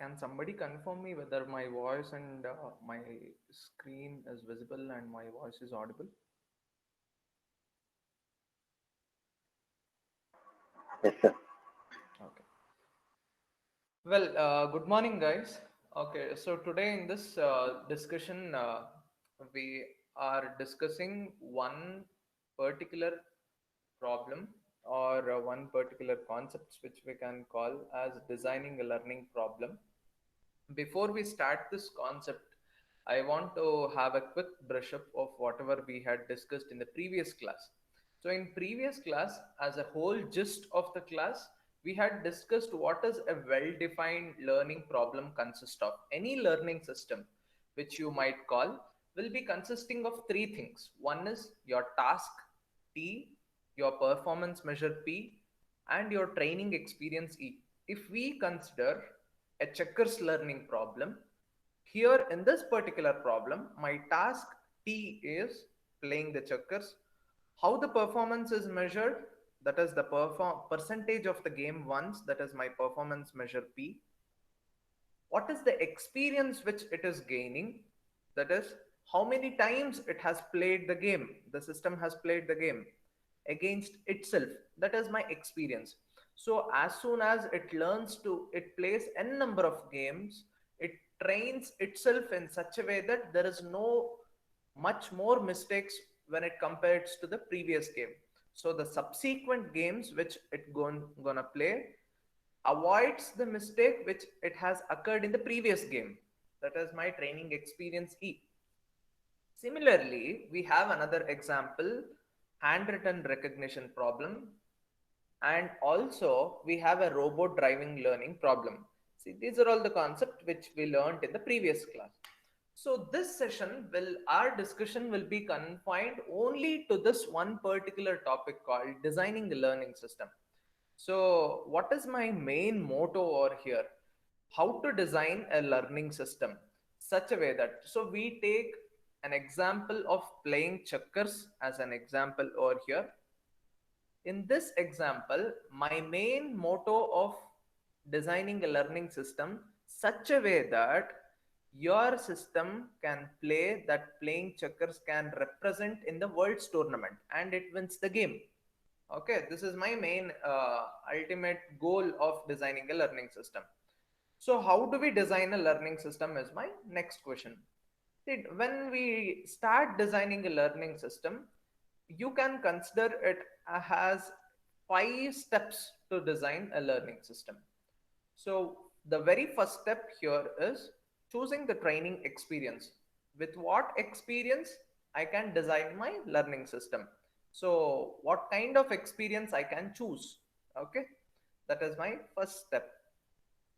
Can somebody confirm me whether my voice and my screen is visible and my voice is audible? Yes, sir. Okay. Well, good morning, guys. Okay, so today in this discussion, we are discussing one particular problem or one particular concept which we can call as designing a learning problem. Before we start this concept, I want to have a quick brush up of whatever we had discussed in the previous class. So, in previous class, as a whole gist of the class, we had discussed what is a well-defined learning problem consist of. Any learning system, which you might call, will be consisting of three things. One is your task T, your performance measure P, and your training experience E. If we consider a checkers learning problem, here in this particular problem, my task T is playing the checkers. How the performance is measured, that is the percentage of the game once, that is my performance measure P. What is the experience which it is gaining, that is how many times it has played the game, the system has played the game against itself, that is my experience. So as soon as it learns to, it plays n number of games, it trains itself in such a way that there is no much more mistakes when it compares to the previous game. So the subsequent games which it gonna play avoids the mistake which it has occurred in the previous game. That is my training experience E. Similarly, we have another example, handwritten recognition problem, and also we have a robot driving learning problem. See, these are all the concepts which we learned in the previous class. So this session will, our discussion will be confined only to this one particular topic called designing the learning system. So what is my main motto over here? How to design a learning system such a way that, so we take an example of playing checkers as an example over here. In this example, my main motto of designing a learning system such a way that your system can play, that playing checkers can represent in the world's tournament and it wins the game. Okay, this is my main ultimate goal of designing a learning system. So how do we design a learning system is my next question. See, when we start designing a learning system, you can consider it as 5 steps to design a learning system. So the very first step here is choosing the training experience. With what experience I can design my learning system. So what kind of experience I can choose. Okay, that is my first step.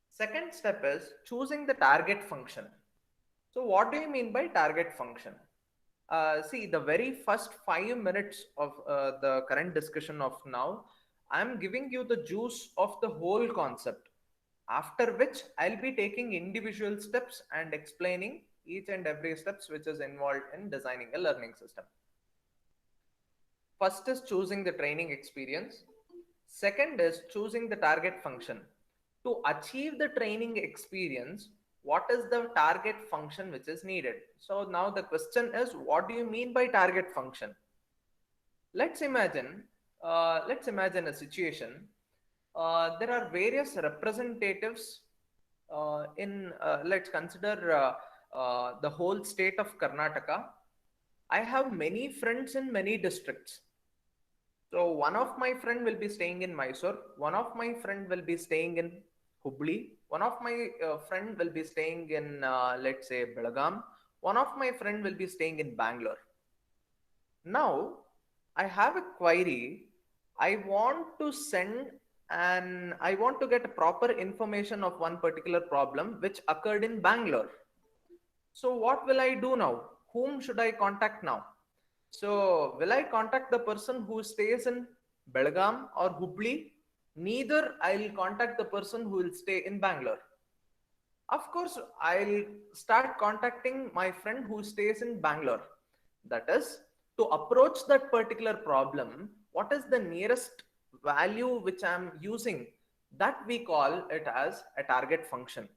Second step is choosing the target function. So what do you mean by target function? See, the very first 5 minutes of the current discussion of now, I'm giving you the juice of the whole concept. After which, I'll be taking individual steps and explaining each and every steps which is involved in designing a learning system. First is choosing the training experience. Second is choosing the target function. To achieve the training experience, what is the target function which is needed? So now the question is, what do you mean by target function? Let's imagine, let's imagine a situation. There are various representatives let's consider the whole state of Karnataka. I have many friends in many districts. So one of my friend will be staying in Mysore, one of my friend will be staying in Hubli, one of my friend will be staying in let's say Belgaum, one of my friend will be staying in Bangalore. Now I have a query. I want to send and I want to get a proper information of one particular problem which occurred in Bangalore. So what will I do now? Whom should I contact now? So will I contact the person who stays in Belgaum or Hubli? Neither I'll contact the person who will stay in Bangalore. Of course, I'll start contacting my friend who stays in Bangalore. That is, to approach that particular problem, what is the nearest value which I'm using? That we call it as a target function.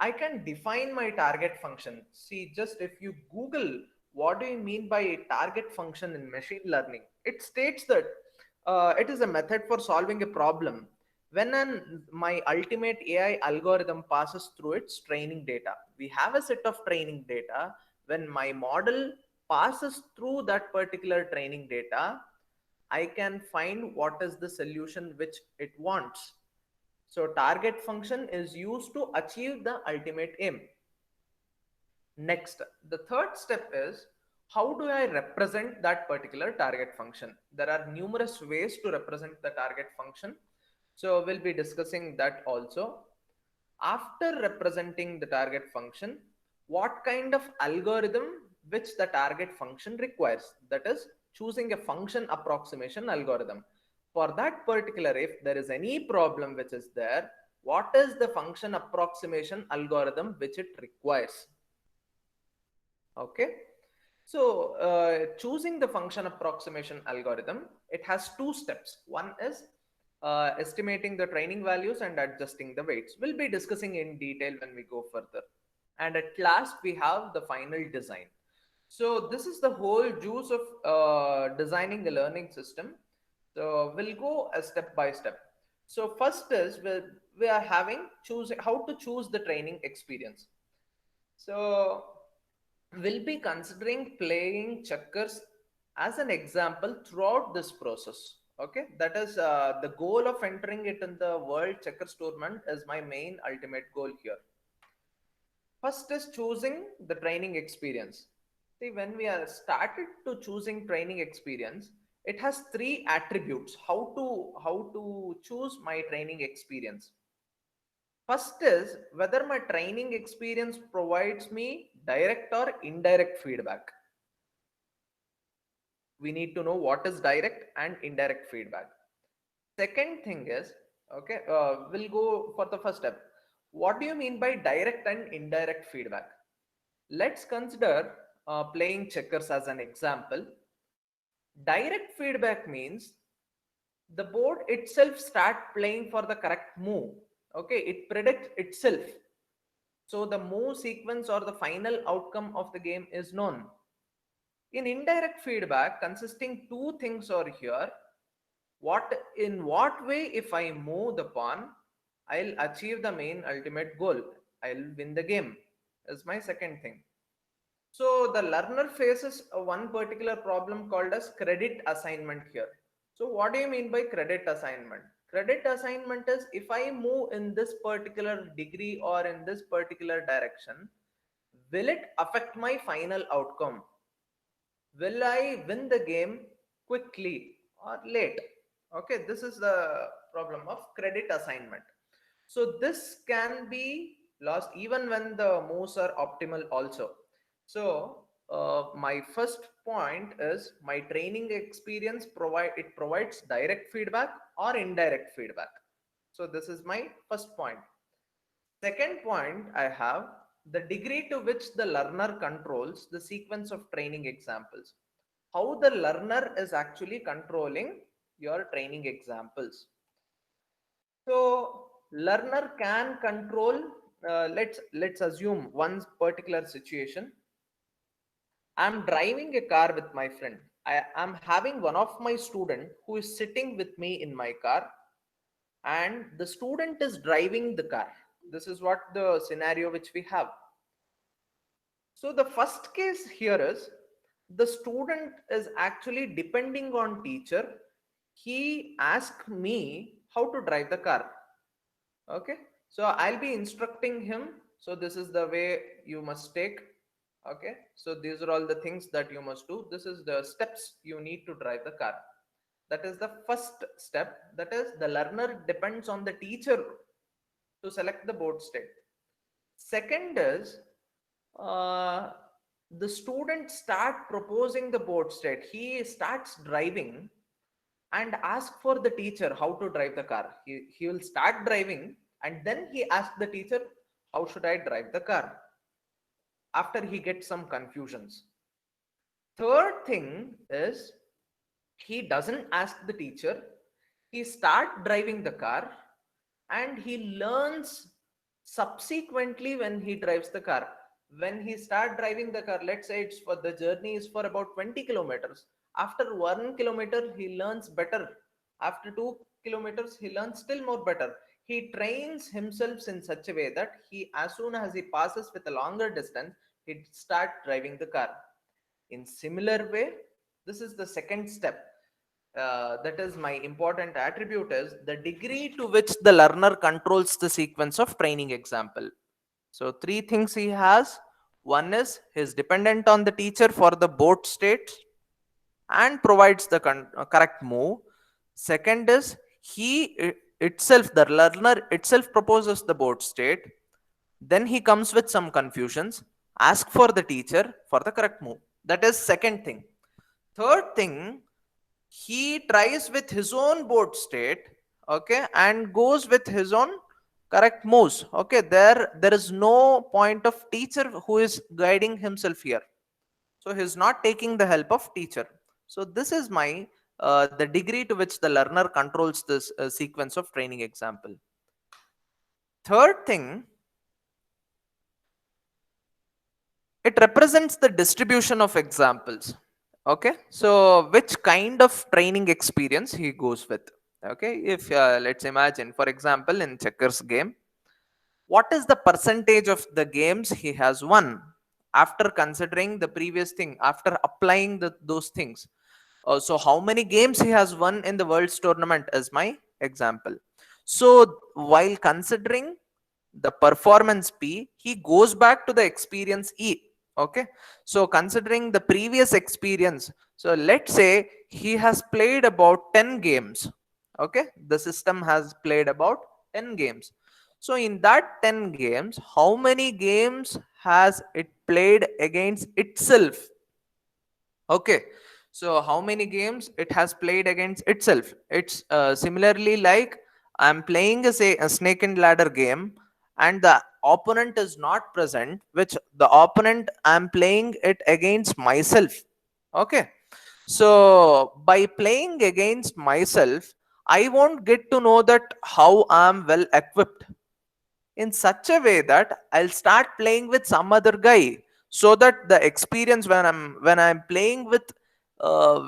I can define my target function. See, just if you Google what do you mean by target function in machine learning, it states that it is a method for solving a problem when my ultimate AI algorithm passes through its training data. We have a set of training data. When my model passes through that particular training data, I can find what is the solution which it wants. So target function is used to achieve the ultimate aim. Next, the third step is how do I represent that particular target function? There are numerous ways to represent the target function. So we'll be discussing that also. After representing the target function, what kind of algorithm which the target function requires? That is choosing a function approximation algorithm. For that particular, if there is any problem which is there, what is the function approximation algorithm which it requires? Okay. So choosing the function approximation algorithm, it has two steps. One is estimating the training values and adjusting the weights. We'll be discussing in detail when we go further. And at last, we have the final design. So this is the whole juice of designing a learning system. So we'll go a step by step. So first is we are having choosing how to choose the training experience. So we'll be considering playing checkers as an example throughout this process. Okay, that is the goal of entering it in the world checkers tournament is my main ultimate goal here. First is choosing the training experience. See, when we are started to choosing training experience, it has three attributes. How to choose my training experience? First is whether my training experience provides me direct or indirect feedback. We need to know what is direct and indirect feedback. Second thing is, okay, we'll go for the first step. What do you mean by direct and indirect feedback? Let's consider playing checkers as an example. Direct feedback means the board itself start playing for the correct move. Okay, it predicts itself. So the move sequence or the final outcome of the game is known. In indirect feedback, consisting two things are here. What way if I move the pawn, I'll achieve the main ultimate goal. I'll win the game. Is my second thing. So the learner faces one particular problem called as credit assignment here. So what do you mean by credit assignment? Credit assignment is if I move in this particular degree or in this particular direction, will it affect my final outcome? Will I win the game quickly or late? Okay, this is the problem of credit assignment. So this can be lost even when the moves are optimal also. So my first point is my training experience provides direct feedback or indirect feedback. So this is my first point. Second point I have the degree to which the learner controls the sequence of training examples. How the learner is actually controlling your training examples. So learner can control. Let's assume one particular situation. I'm driving a car with my friend. I am having one of my student who is sitting with me in my car, and the student is driving the car. This is what the scenario which we have. So the first case here is the student is actually depending on teacher. He asked me how to drive the car. Okay, so I'll be instructing him. So this is the way you must take. Okay, so these are all the things that you must do. This is the steps you need to drive the car. That is the first step. That is the learner depends on the teacher to select the board state. Second is uh, the student start proposing the board state. He starts driving and ask for the teacher how to drive the car. He will start driving and then he asks the teacher, how should I drive the car? After he gets some confusions. Third thing is he doesn't ask the teacher. He start driving the car and he learns Subsequently, when he drives the car, when he start driving the car, let's say it's for the journey is for about 20 kilometers. After 1 kilometer he learns better, after 2 kilometers he learns still more better. He trains himself in such a way that he, as soon as he passes with a longer distance, he start driving the car. In similar way, this is the second step. That is my important attribute is the degree to which the learner controls the sequence of training example. So three things he has. One is he's dependent on the teacher for the both states and provides the correct move. Second is itself, the learner itself proposes the both state. Then he comes with some confusions, ask for the teacher for the correct move. That is second thing. Third thing, he tries with his own board state, okay, and goes with his own correct moves. Okay, there is no point of teacher who is guiding himself here, so he is not taking the help of teacher. So this is my the degree to which the learner controls this sequence of training example. Third thing, it represents the distribution of examples. Okay, so which kind of training experience he goes with. Okay, if let's imagine, for example, in checkers game, what is the percentage of the games he has won after considering the previous thing, after applying those things. So how many games he has won in the world's tournament is my example. So while considering the performance P, he goes back to the experience E. Okay, so considering the previous experience, so let's say he has played about 10 games. Okay, the system has played about 10 games. So in that 10 games, how many games has it played against itself? Okay, so how many games it has played against itself? It's similarly like I'm playing a snake and ladder game, and the opponent is not present, which the opponent I'm playing it against myself. Okay, so by playing against myself, I won't get to know that how I'm well equipped, in such a way that I'll start playing with some other guy, so that the experience when I'm playing with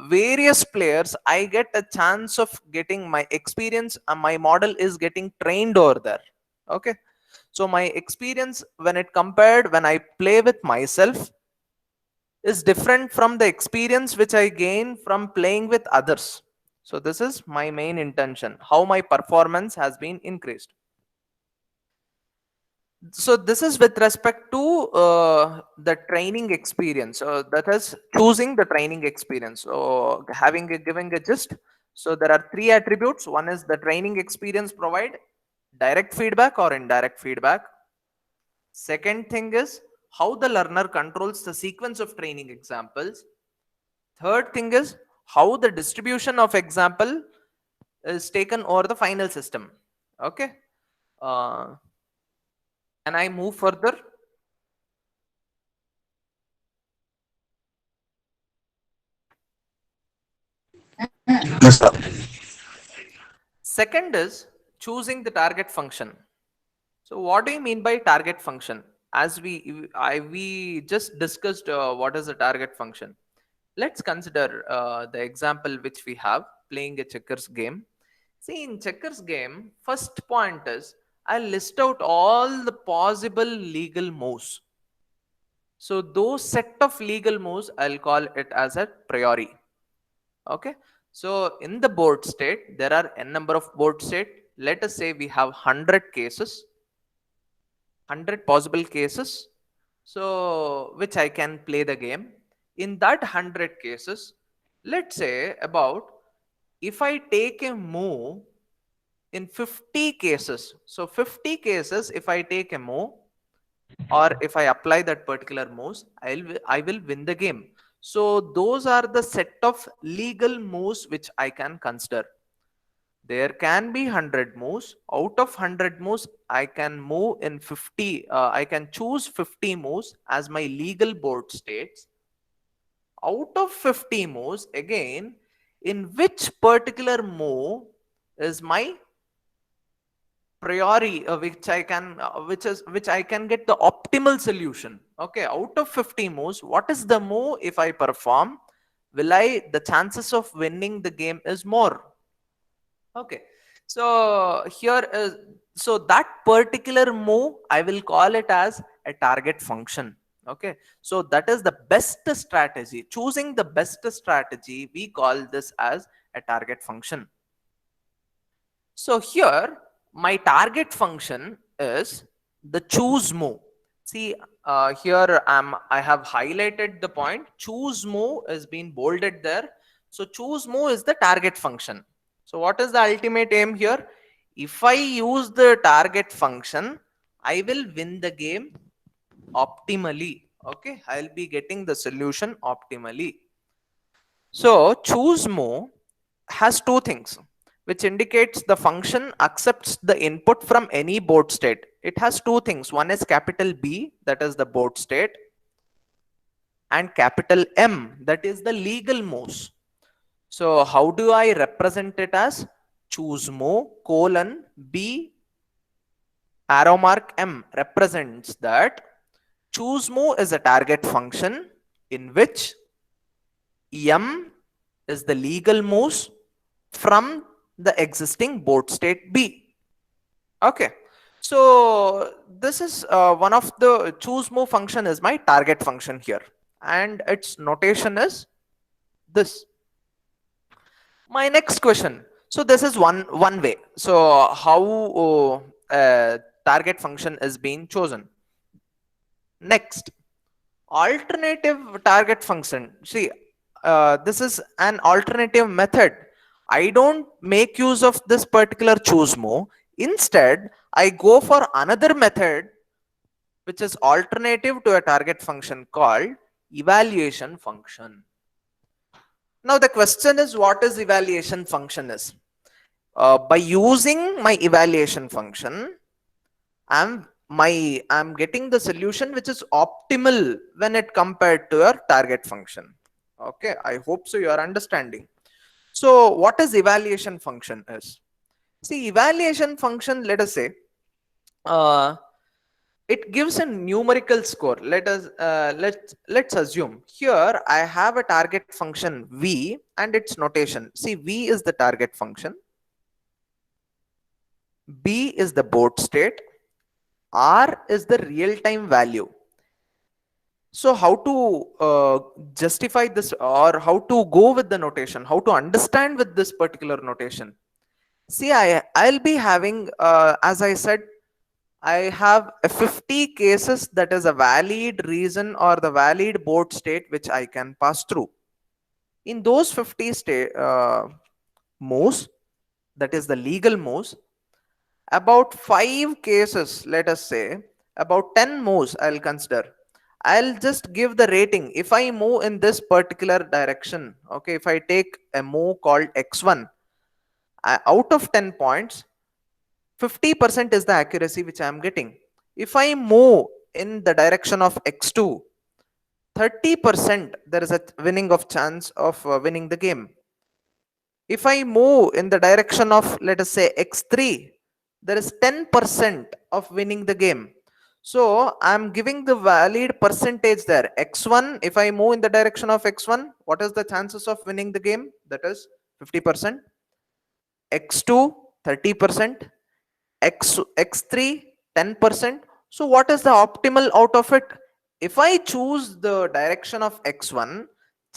various players, I get a chance of getting my experience, and my model is getting trained over there. Okay, so my experience when it compared when I play with myself is different from the experience which I gain from playing with others. So this is my main intention, how my performance has been increased. So this is with respect to the training experience, that is choosing the training experience. So giving a gist, so there are three attributes. One is the training experience provide direct feedback or indirect feedback. Second thing is how the learner controls the sequence of training examples. Third thing is how the distribution of example is taken over the final system. Okay, uh, can I move further? Yes, sir. Second is choosing the target function. So what do you mean by target function? As we just discussed what is a target function. Let's consider the example which we have, playing a checkers game. See, in checkers game, first point is I list out all the possible legal moves. So those set of legal moves, I'll call it as a priori. Okay, so in the board state there are n number of board state. Let us say we have 100 cases, 100 possible cases, so which I can play the game. In that 100 cases, let's say about, if I take a move in 50 cases, so 50 cases if I take a move, or if I apply that particular moves, I will win the game. So those are the set of legal moves which I can consider. There can be 100 moves. Out of 100 moves, I can move in 50. I can choose 50 moves as my legal board states. Out of 50 moves, again, in which particular move is my priori which I can get the optimal solution. Okay, out of 50 moves, what is the move if I perform, will I the chances of winning the game is more. Okay, so here is, so that particular move I will call it as a target function. Okay, so that is the best strategy. Choosing the best strategy, we call this as a target function. So here my target function is the choose move. See, here I have highlighted the point. Choose move is being bolded there. So choose move is the target function. So what is the ultimate aim here? If I use the target function, I will win the game optimally. Okay, I'll be getting the solution optimally. So choose move has two things, which indicates the function accepts the input from any board state. It has two things. One is capital B, that is the board state, and capital M, that is the legal moves. So how do I represent it as? Choose move colon B arrow mark M represents that choose move is a target function in which M is the legal moves from the existing board state B. Okay, so this is one of the choose move function is my target function here, and its notation is this. My next question. So this is one way. So how target function is being chosen. Next, alternative target function. See, this is an alternative method. I don't make use of this particular choose move. Instead, I go for another method which is alternative to a target function called evaluation function. Now the question is, what is evaluation function is? By using my evaluation function, I'm getting the solution which is optimal when it compared to your target function. Okay, I hope so you are understanding. So what is evaluation function is? See, evaluation function, let us say, it gives a numerical score. Let's assume here I have a target function V and its notation. See, V is the target function, B is the board state, R is the real-time value. So how to justify this, or how to go with the notation, how to understand with this particular notation? See, I'll be having, as I said, I have a 50 cases that is a valid reason or the valid board state which I can pass through. In those 50 moves, that is the legal moves, about 5 cases, let us say, about 10 moves I'll consider. I'll just give the rating. If I move in this particular direction, okay, if I take a move called x1, out of 10 points, 50% is the accuracy which I am getting. If I move in the direction of x2, 30% there is a winning of chance of winning the game. If I move in the direction of, let us say, x3, there is 10% of winning the game. So I'm giving the valid percentage there. X1, if I move in the direction of x1, what is the chances of winning the game? That is 50%. X2, 30%. X3, 10%. So what is the optimal out of it? If I choose the direction of x1,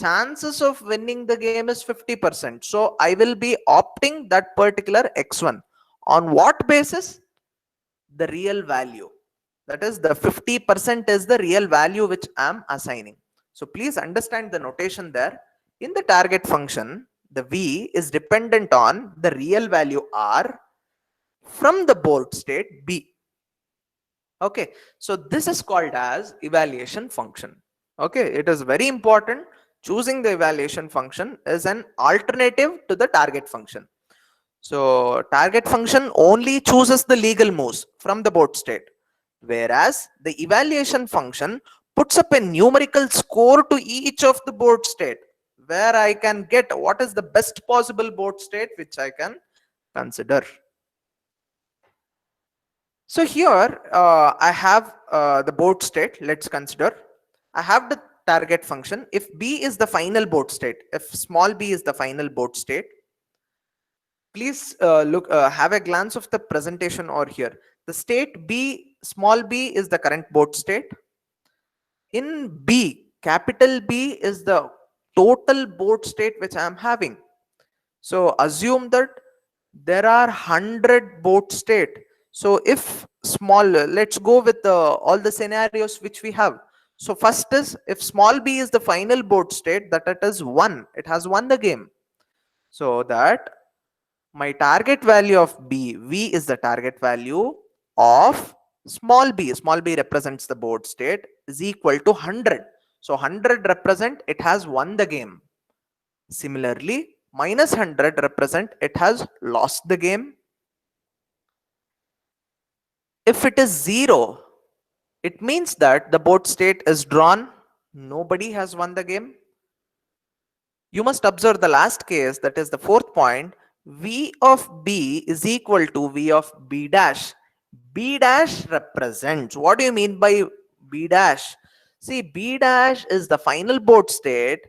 chances of winning the game is 50%. So I will be opting that particular x1. On what basis? The real value. That is, the 50% is the real value which I am assigning. So please understand the notation there. In the target function, the V is dependent on the real value R from the board state B. Okay, so this is called as evaluation function. Okay, it is very important. Choosing the evaluation function is an alternative to the target function. So target function only chooses the legal moves from the board state, whereas the evaluation function puts up a numerical score to each of the board state, where I can get what is the best possible board state which I can consider. So here I have the board state. Let's consider I have the target function. If B is the final board state, if small b is the final board state, please look have a glance of the presentation or here. The state B, small b is the current board state. In B, capital B is the total board state which I am having. So assume that there are 100 board state. So if small, let's go with all the scenarios which we have. So first is, if small b is the final board state, that it is 1, it has won the game. So that my target value of b, v is the target value of small b represents the board state, is equal to 100. So 100 represent it has won the game. Similarly, minus 100 represent it has lost the game. If it is 0, it means that the board state is drawn, nobody has won the game. You must observe the last case, that is the fourth point. V of B is equal to V of B dash. B dash represents, what do you mean by B dash? See, B dash is the final board state.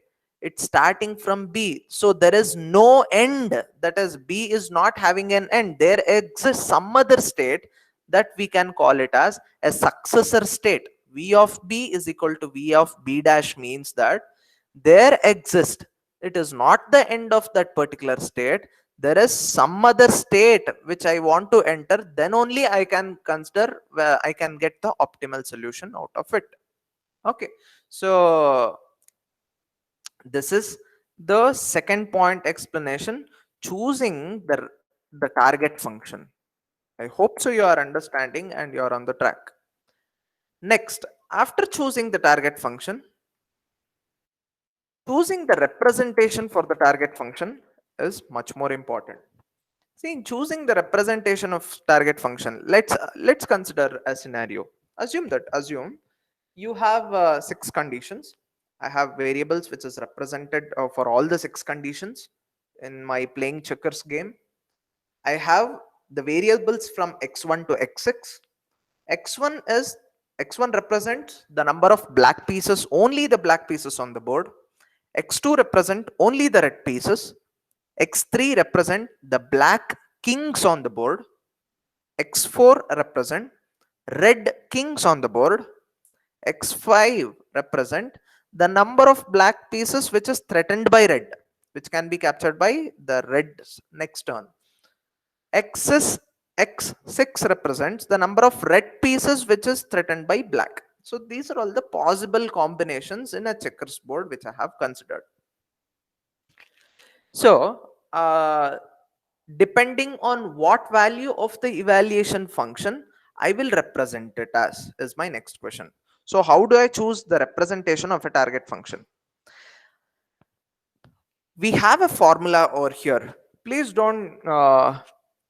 It's starting from B. So there is no end. That is, B is not having an end. There exists some other state that we can call it as a successor state. V of B is equal to V of B dash means that there exists, it is not the end of that particular state, there is some other state which I want to enter, then only I can consider where I can get the optimal solution out of it. Okay, so this is the second point explanation, choosing the target function. I hope so you are understanding and you are on the track. Next, after choosing the target function, choosing the representation for the target function is much more important. See, in choosing the representation of target function, let's consider a scenario. Assume you have 6 conditions. I have variables which is represented for all the 6 conditions in my playing checkers game. I have the variables from x1 to x6. x1 is x1 represents the number of black pieces, only the black pieces on the board. x2 represent only the red pieces. x3 represent the black kings on the board. x4 represent red kings on the board. x5 represent the number of black pieces which is threatened by red, which can be captured by the red next turn. x6 represents the number of red pieces which is threatened by black. So these are all the possible combinations in a checkers board which I have considered. So depending on what value of the evaluation function I will represent it as is my next question. So how do I choose the representation of a target function? We have a formula over here. Please don't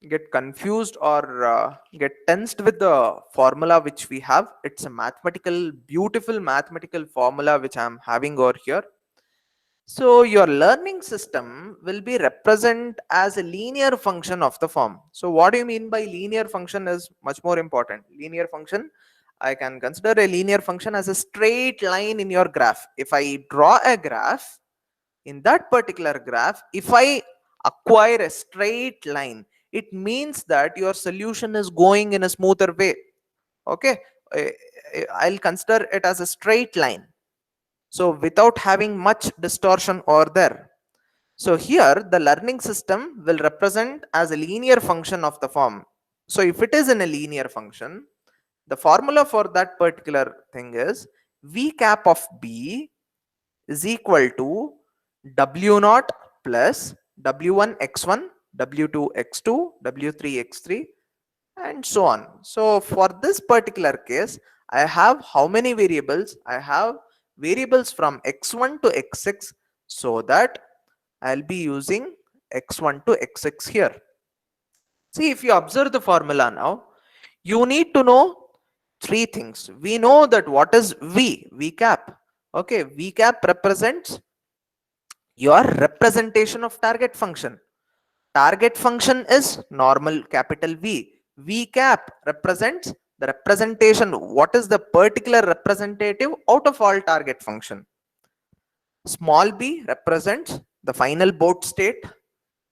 get confused or get tensed with the formula which we have. It's a beautiful mathematical formula which I'm having over here. So your learning system will be represent as a linear function of the form. So what do you mean by linear function is much more important. Linear function, I can consider a linear function as a straight line in your graph. If I draw a graph, in that particular graph, if I acquire a straight line, it means that your solution is going in a smoother way. Okay, I'll consider it as a straight line. So without having much distortion over there. So here the learning system will represent as a linear function of the form. So if it is in a linear function, the formula for that particular thing is v cap of b is equal to w0 plus w1 x1, w2 x2, w3 x3, and so on. So for this particular case, I have how many variables? I have variables from x1 to x6, so that I'll be using x1 to x6 here. See, if you observe the formula now, you need to know 3 things. We know that what is v cap. Okay, v cap represents your representation of target function. Target function is normal capital V. VCAP represents the representation. What is the particular representative out of all target function? Small b represents the final board state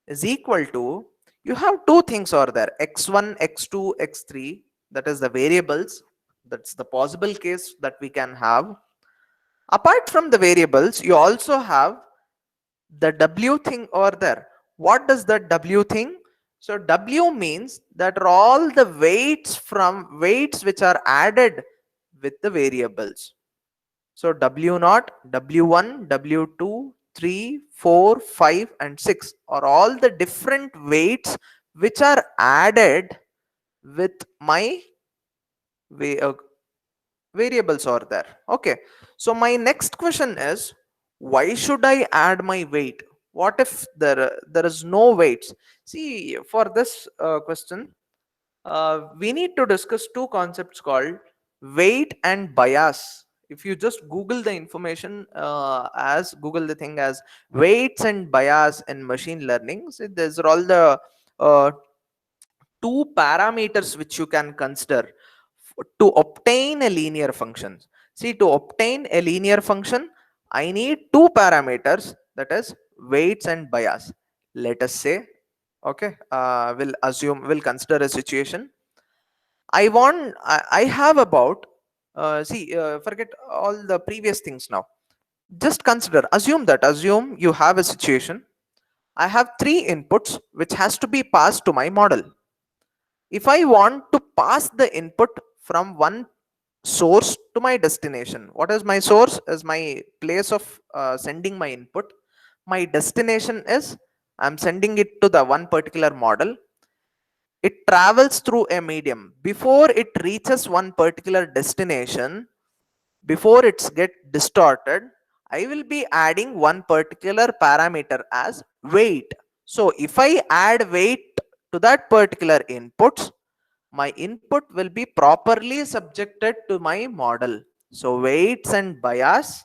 is equal to, you have two things over there, x1, x2, x3, that is the variables. That's the possible case that we can have. Apart from the variables, you also have the w thing over there. What does the w thing? So w means that are all the weights which are added with the variables. So w naught, w1, w2, 3, 4, 5 and 6 are all the different weights which are added with my variables over there. Okay, so my next question is, why should I add my weight? What if there is no weights? See, for this question, we need to discuss two concepts called weight and bias. If you just google the information, as google the thing as weights and bias in machine learning, so there's all the uh, two parameters which you can consider to obtain a linear function. See, to obtain a linear function, I need two parameters, that is weights and bias. Let us say, okay, we'll consider a situation. I have about, forget all the previous things now. Just assume you have a situation. I have three inputs which has to be passed to my model. If I want to pass the input from one source to my destination, what is my source? Is my place of sending my input. My destination is, I'm sending it to the one particular model. It travels through a medium. Before it reaches one particular destination, before it's get distorted, I will be adding one particular parameter as weight. So if I add weight to that particular inputs, my input will be properly subjected to my model. So weights and bias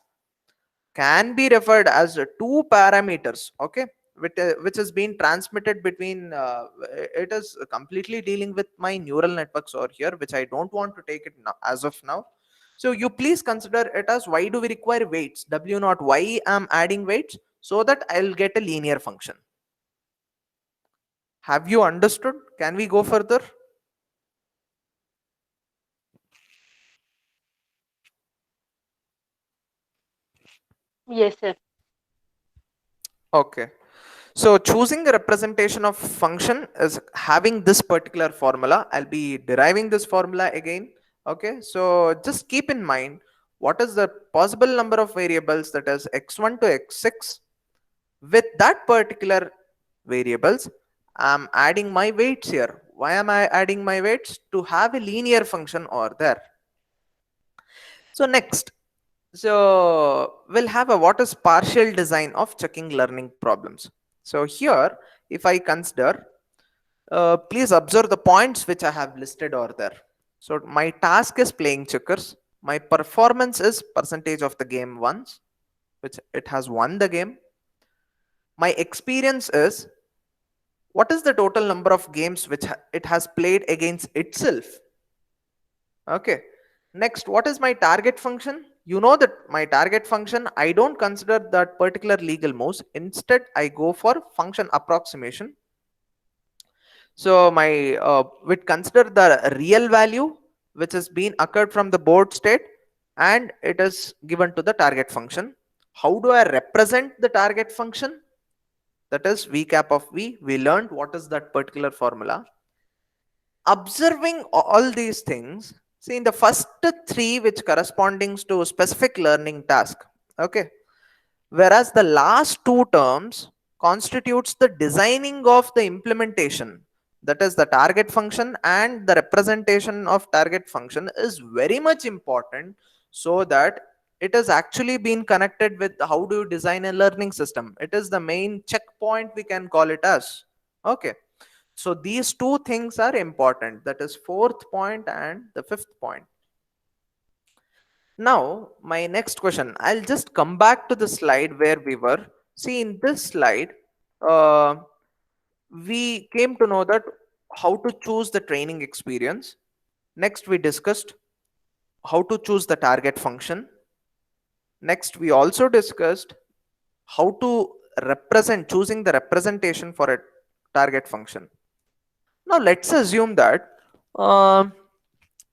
can be referred as two parameters, okay, which has been transmitted between, it is completely dealing with my neural networks over here, which I don't want to take it now, as of now. So you please consider it as, why do we require weights? W naught, why I'm adding weights? So that I'll get a linear function. Have you understood? Can we go further? Yes, sir. Okay. So choosing a representation of function is having this particular formula. I'll be deriving this formula again. Okay. So just keep in mind, what is the possible number of variables, that is x1 to x6. With that particular variables, I'm adding my weights here. Why am I adding my weights? To have a linear function over there. So next, so we'll have a what is partial design of checking learning problems. So here, if I consider, please observe the points which I have listed over there. So my task is playing checkers. My performance is percentage of the game once, which it has won the game. My experience is, what is the total number of games which it has played against itself. Okay. Next, what is my target function? You know that my target function, I don't consider that particular legal moves. Instead, I go for function approximation. So my we consider the real value which has been occurred from the board state, and it is given to the target function. How do I represent the target function? That is v cap of v. We learned what is that particular formula. Observing all these things, see in the first three which corresponding to specific learning task, okay, whereas the last two terms constitutes the designing of the implementation, that is the target function and the representation of target function is very much important, so that it has actually been connected with how do you design a learning system. It is the main checkpoint, we can call it as. Okay, so these two things are important, that is fourth point and the fifth point. Now, my next question, I'll just come back to the slide where we were. See, in this slide, uh, we came to know that how to choose the training experience. Next, we discussed how to choose the target function. Next, we also discussed how to represent, choosing the representation for a target function. Now, let's assume that um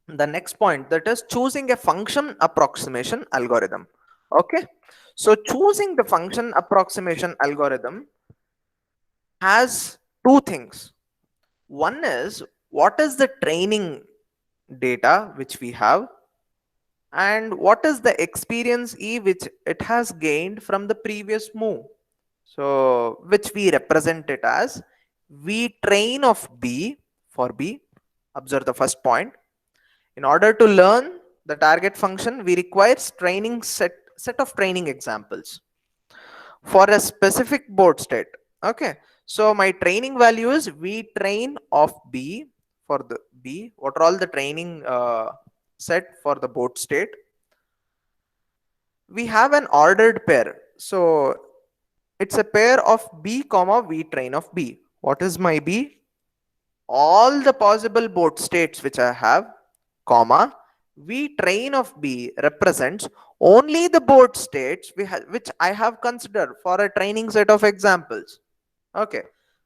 the next point, that is choosing a function approximation algorithm. Okay, so choosing the function approximation algorithm has two things. One is, what is the training data which we have, and what is the experience E which it has gained from the previous move. So which we represent it as V train of B for B. Observe the first point. In order to learn the target function, we require training set of training examples for a specific board state. Okay, so my training value is V train of B for the B. What are all the training set for the board state? We have an ordered pair, so it's a pair of B comma V train of B. What is my B? All the possible board states which I have, comma, V train of B represents only the board states which I have considered for a training set of examples. Okay,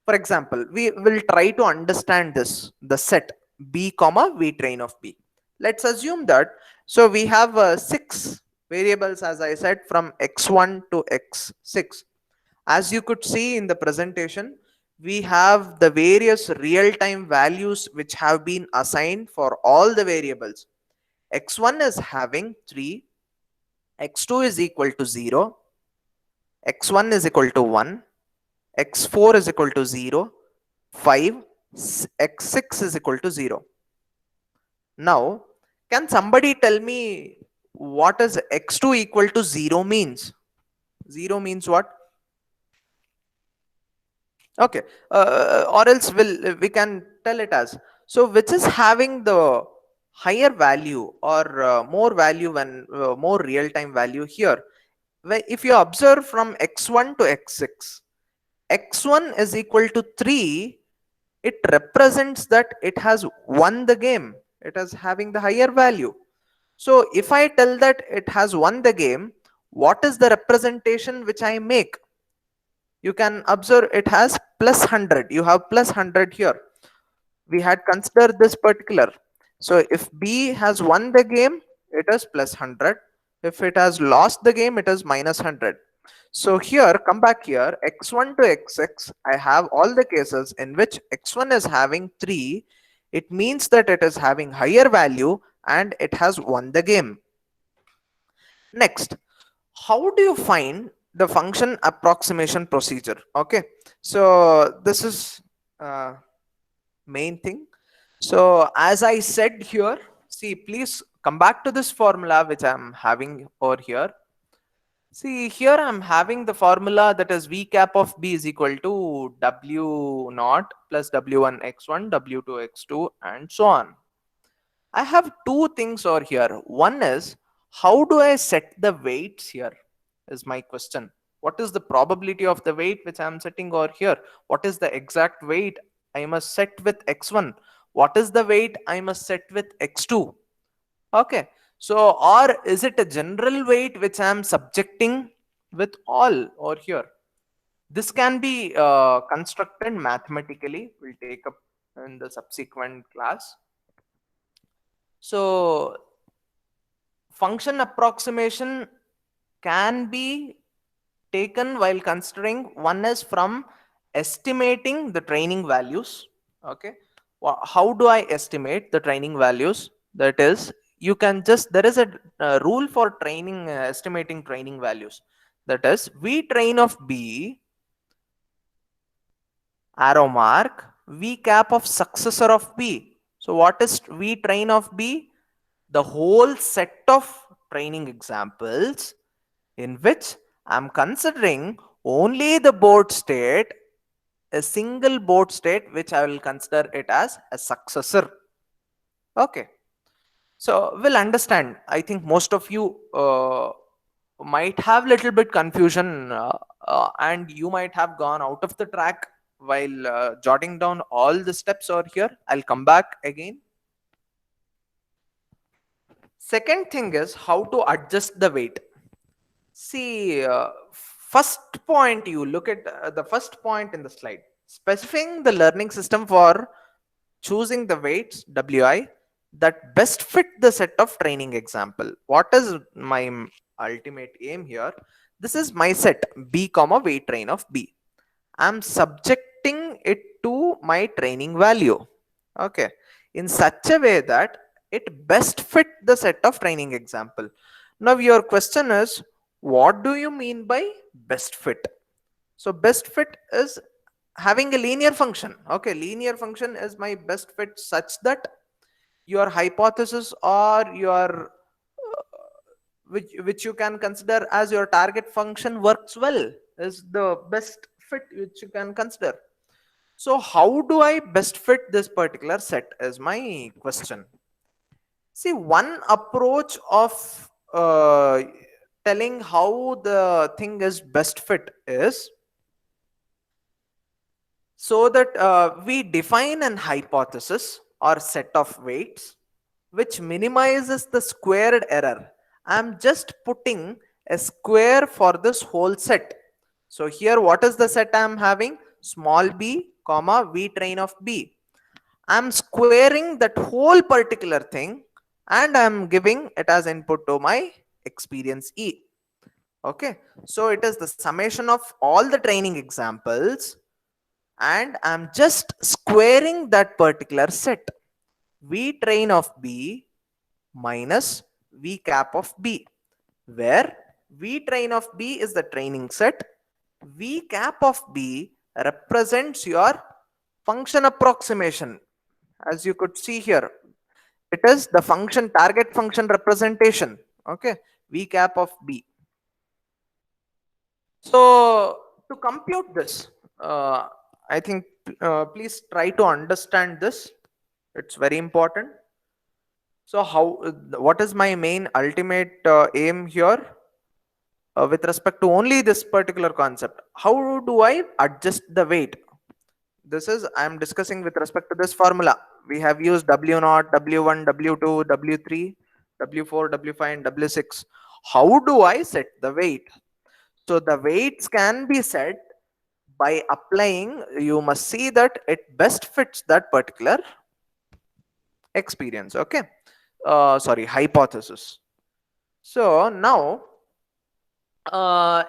for example, we will try to understand this, the set B comma V train of B. Let's assume that, so we have 6 variables, as I said, from x1 to x6. As you could see in the presentation, we have the various real-time values which have been assigned for all the variables. X1 is having 3, x2 is equal to 0, x1 is equal to 1, x4 is equal to 0, 5, x6 is equal to 0. Now, can somebody tell me what is x2 equal to 0 means? 0 means what? Okay, or else we can tell it as, so which is having the higher value or more value when more real time value here. If you observe from x1 to x6, x1 is equal to 3, it represents that it has won the game, it is having the higher value. So if I tell that it has won the game, what is the representation which I make? You can observe it has plus 100, you have plus 100 here. We had considered this particular, so if B has won the game, it is plus 100. If it has lost the game, it is minus 100. So here, come back here, x1 to x6, I have all the cases in which x1 is having 3. It means that it is having higher value and it has won the game. Next, how do you find the function approximation procedure? Okay, so this is main thing. So as I said here, see, please come back to this formula which I'm having over here. See, here I'm having the formula, that is V cap of B is equal to W naught plus W1 x1, W2 x2, and so on. I have two things over here. One is, how do I set the weights here is my question. What is the probability of the weight which I'm setting over here? What is the exact weight I must set with x1? What is the weight I must set with x2? Okay. So, or is it a general weight which I am subjecting with all over here? This can be constructed mathematically. We'll take up in the subsequent class. So, function approximation can be taken while considering, one is from estimating the training values. Okay, how do I estimate the training values? That is, you can just, there is a rule for training, estimating training values, that is V train of B arrow mark V cap of successor of B. So what is V train of B? The whole set of training examples in which I'm considering only the board state, a single board state, which I will consider it as a successor. Okay, so we'll understand. I think most of you might have little bit confusion and you might have gone out of the track while jotting down all the steps over here. I'll come back again. Second thing is how to adjust the weight. See, first point, you look at the first point in the slide, specifying the learning system for choosing the weights WI that best fit the set of training example. What is my ultimate aim here? This is my set B comma weight train of B. I'm subjecting it to my training value. Okay. In such a way that it best fit the set of training example. Now your question is, what do you mean by best fit? So best fit is having a linear function. Okay, linear function is my best fit such that your hypothesis or your which you can consider as your target function works well is the best fit which you can consider. So how do I best fit this particular set is my question. See, one approach of telling how the thing is best fit is so that we define an hypothesis or set of weights which minimizes the squared error. I'm just putting a square for this whole set. So here what is the set I'm having? Small b comma v train of b. I'm squaring that whole particular thing and I'm giving it as input to my experience E. Okay, so it is the summation of all the training examples and I'm just squaring that particular set. V train of B minus V cap of B, where V train of B is the training set, V cap of B represents your function approximation. As you could see here, it is the function target function representation. Okay, V cap of B. So to compute this, I think please try to understand this. It's very important. So how what is my main ultimate aim here with respect to only this particular concept? How do I adjust the weight? This is I am discussing with respect to this formula. We have used W0, W1, W2, W3, W4, W5 and W6. How do I set the weight? So the weights can be set by applying, you must see that it best fits that particular experience. Okay, sorry, hypothesis. So now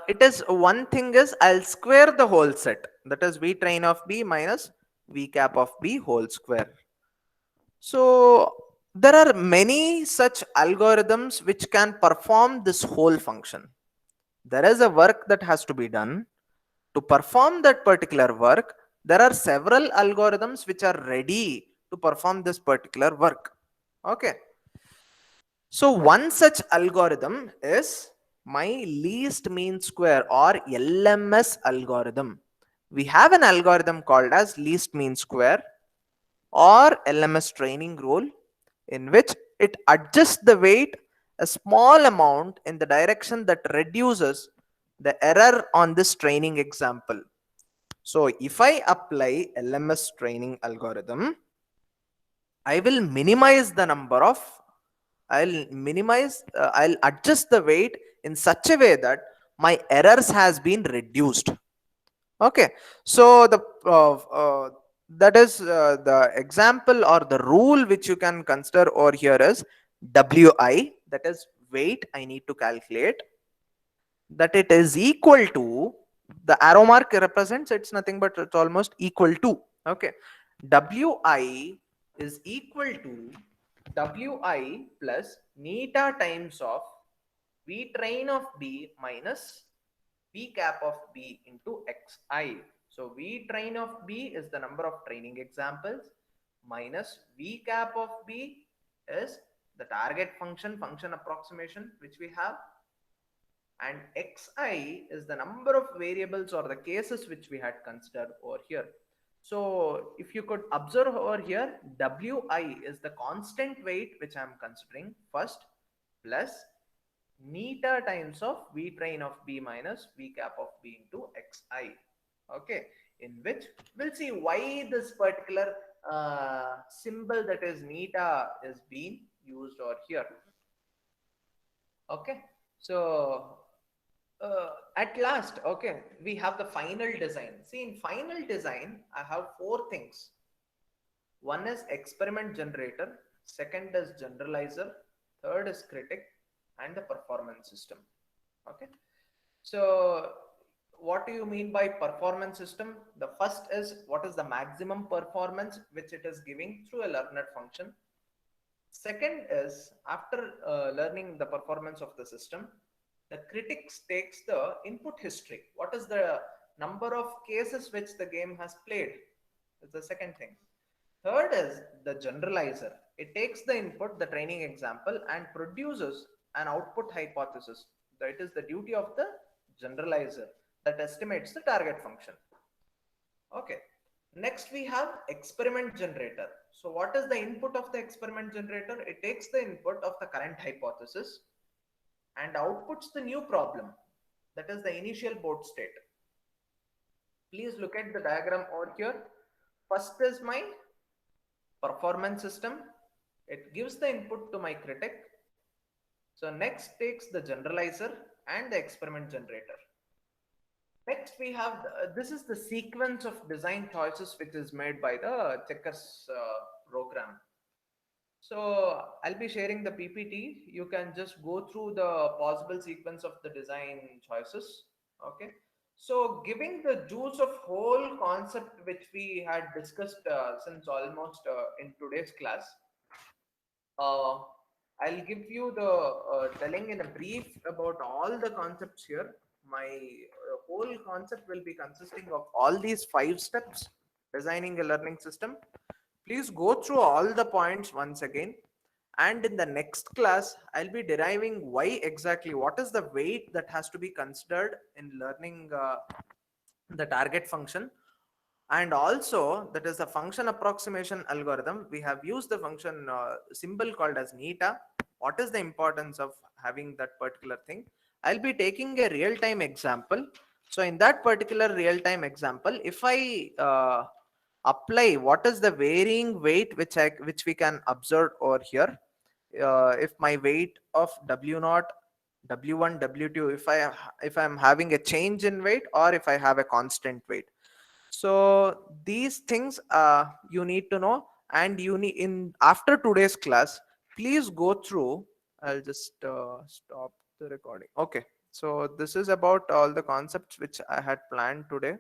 it is one thing is I'll square the whole set, that is v train of b minus v cap of b whole square. So there are many such algorithms which can perform this whole function. There is a work that has to be done. To perform that particular work, there are several algorithms which are ready to perform this particular work. Okay. So one such algorithm is my least mean square or LMS algorithm. We have an algorithm called as least mean square or LMS training rule, in which it adjusts the weight a small amount in the direction that reduces the error on this training example. So if I apply LMS training algorithm, I will minimize the number of, I'll adjust the weight in such a way that my errors has been reduced. Okay, so that is the example or the rule which you can consider over here is WI, that is weight I need to calculate, that it is equal to, the arrow mark represents it's nothing but it's almost equal to. Okay, WI is equal to WI plus neta times of V train of B minus V cap of B into Xi. So V train of B is the number of training examples minus V cap of B is the target function, function approximation which we have, and Xi is the number of variables or the cases which we had considered over here. So if you could observe over here, Wi is the constant weight which I am considering first, plus neta times of V train of B minus V cap of B into Xi. Okay, in which we'll see why this particular symbol that is neta is being used over here. Okay, so at last, okay, we have the final design. See, in final design, I have four things. One is experiment generator, second is generalizer, third is critic, and the performance system. Okay, so what do you mean by performance system? The first is what is the maximum performance which it is giving through a learner function. Second is after learning the performance of the system, the critics takes the input history. What is the number of cases which the game has played? Is the second thing. Third is the generalizer. It takes the input, the training example, and produces an output hypothesis. That is the duty of the generalizer that estimates the target function. Okay. Next, we have experiment generator. So what is the input of the experiment generator? It takes the input of the current hypothesis and outputs the new problem. That is the initial board state. Please look at the diagram over here. First is my performance system. It gives the input to my critic. So next takes the generalizer and the experiment generator. Next, we have this is the sequence of design choices which is made by the checkers program. So I'll be sharing the PPT. You can just go through the possible sequence of the design choices. Okay. So giving the juice of whole concept which we had discussed since almost in today's class, uh, I'll give you the telling in a brief about all the concepts here. My whole concept will be consisting of all these 5 steps designing a learning system. Please go through all the points once again. And in the next class, I'll be deriving why exactly, what is the weight that has to be considered in learning the target function. And also that is the function approximation algorithm. We have used the function symbol called as neta. What is the importance of having that particular thing? I'll be taking a real-time example. So in that particular real-time example, if I apply what is the varying weight which we can observe over here, if my weight of w naught, w1, w2, if I'm having a change in weight or if I have a constant weight. So these things you need to know, and you need in after today's class, please go through. I'll just stop the recording. Okay, so this is about all the concepts which I had planned today.